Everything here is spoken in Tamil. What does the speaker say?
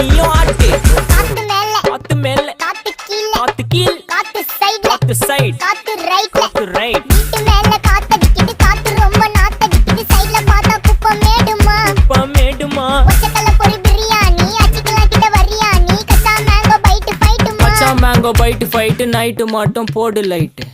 நீயும் ஆட்டு. காத்து மேல காத்து மேல காத்து கீழ காத்து கீழ் காத்து சைடுல காத்து சைடு காத்து ரைட்ல காத்து ரைட். வீட்டு மேல காத்தடிக்குது காத்து ரொம்ப நாத்தடிக்குது சைடுல பார்த்தா குப்பை மேடுமா மேடுமா ஒச்சக்கல்ல பொரி பிரியாணி அச்சிக்கலாம் கிட்ட வரியாணி கச்சா மேங்கோ பைட்டு ஃபைட்டுமா மேங்கோ பைட்டு ஃபைட்டு நைட்டு மட்டும் போடு லைட்டு.